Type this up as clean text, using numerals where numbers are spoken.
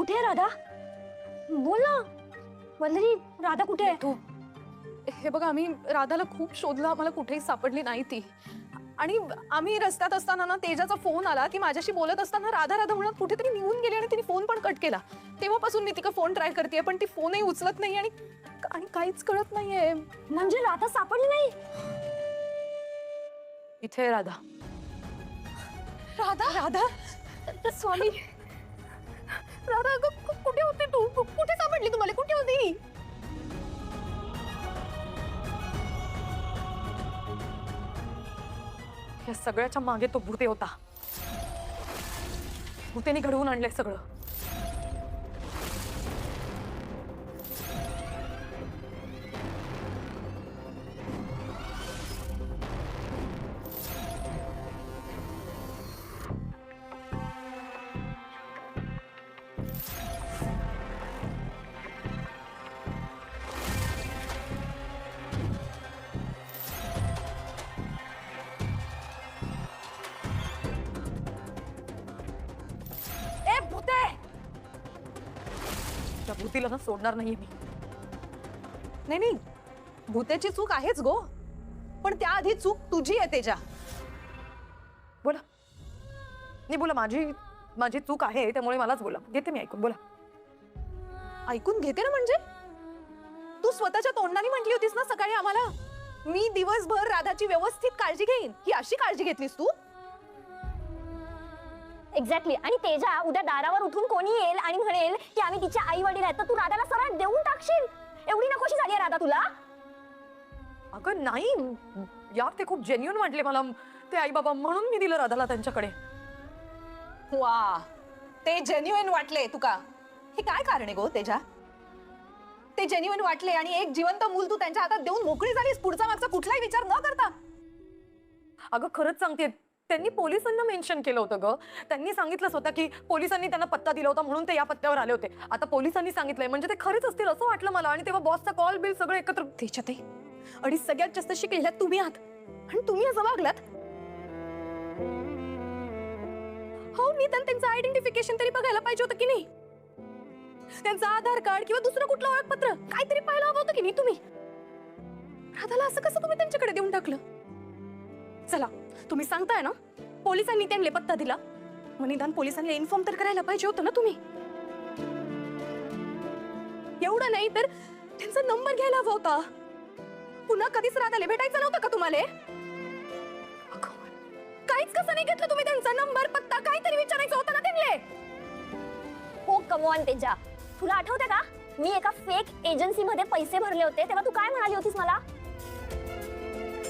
कुठे आहे राधा? बोल ना वल्लरी, राधा कुठे आहे? तू हे बघा, आम्ही राधाला खूप शोधलं, आम्हाला कुठेही सापडली नाही ती. आणि आम्ही रस्त्यात असताना ना तेजाचा फोन आला की माझ्याशी बोलत असताना राधा राधा म्हणत कुठेतरी निघून गेली आणि तिने फोन पण कट केला. तेव्हापासून मी तिका फोन ट्राय करतेय पण ती फोनही उचलत नाही आणि काहीच कळत नाहीये. म्हणजे राधा सापडली नाही? इथे राधा. राधा राधा स्वामी, राधा कुठे होती तू? कुठे सापडली तुम्हाला? कुठे होती? या सगळ्याच्या मागे तो भूते होता. भूतेने घडवून आणलंय सगळं. त्या भूतीला ना सोडणार नाहीये मी. नाही, भूतेची चूक आहेच गो, पण त्याआधी चूक तुझी आहे तेजा. बोला. नाही बोला, माझी चूक आहे त्यामुळे मलाच बोला. घेते मी ऐकून. बोला. ऐकून घेते ना म्हणजे? तू स्वतःच्या तोंडाने म्हटली होतीस ना सकाळी आम्हाला, मी दिवसभर राधाची व्यवस्थित काळजी घेईन. ही अशी काळजी घेतलीस तू? एक्झॅक्टली. आणि तेजा, उद्या दारावर उठून कोणी येईल आणि म्हणेल की आम्ही तिचे आई वडील आहेत, तर तू राधाला सरळ देऊन टाकशील. एवढी नकोशी झाली आहे राधा तुला? अगं नाही यार, ते खूप जेन्युइन वाटले मला ते आई बाबा, म्हणून मी दिलं राधाला त्यांच्याकडे. वा, ते जेन्युइन वाटले तुका? हे काय कारण आहे गो तेजा? ते जेन्युइन वाटले आणि एक जिवंत मूल तू त्यांच्या हातात देऊन मोकळी झालीस, पुढचा मागचा कुठलाही विचार न करता? अगं खरंच सांगते, त्यांनी पोलिसांना मेन्शन केलं होतं ग. त्यांनी सांगितलंच होतं की पोलिसांनी त्यांना पत्ता दिला होता म्हणून ते या पत्त्यावर आले होते. आता पोलिसांनी सांगितलंय म्हणजे ते खरेच असतील असं वाटलं मला. आणि तेव्हा बॉसचा कॉल बिल सगळं एकत्र. तेजा ते आणि सगळ्यात जास्त शिकलेल्यात तुम्ही आहात आणि तुम्ही असं वागलात. हो, मी त्यांचं आयडेंटिफिकेशन तरी बघायला पाहिजे होतं की नाही? त्यांचं आधार कार्ड किंवा दुसरं कुठलं ओळखपत्र काहीतरी पाहायला हवं होतं की नाही तुम्ही? राधाला असं कसं तुम्ही त्यांच्याकडे देऊन टाकलं? चला, तुम्ही सांगताय ना पोलिसांनी त्यांना पत्ता दिला, मग निदान पोलिसांना इन्फॉर्म तर करायला पाहिजे होतं ना तुम्ही. एवढं नाही तर त्यांचा नंबर घ्यायला हवा होता. पुन्हा कधीच राधाला भेटायचं नव्हतं का तुम्हाला? काहीच कसं नाही घेतलं तुम्ही त्यांचा नंबर, पत्ता काहीतरी विचारायचं होतं ना त्यांना. हो कम ऑन तेजा, तुला आठवतं का मी एका फेक एजन्सी मध्ये पैसे भरले होते तेव्हा तू काय म्हणाली होतीस मला?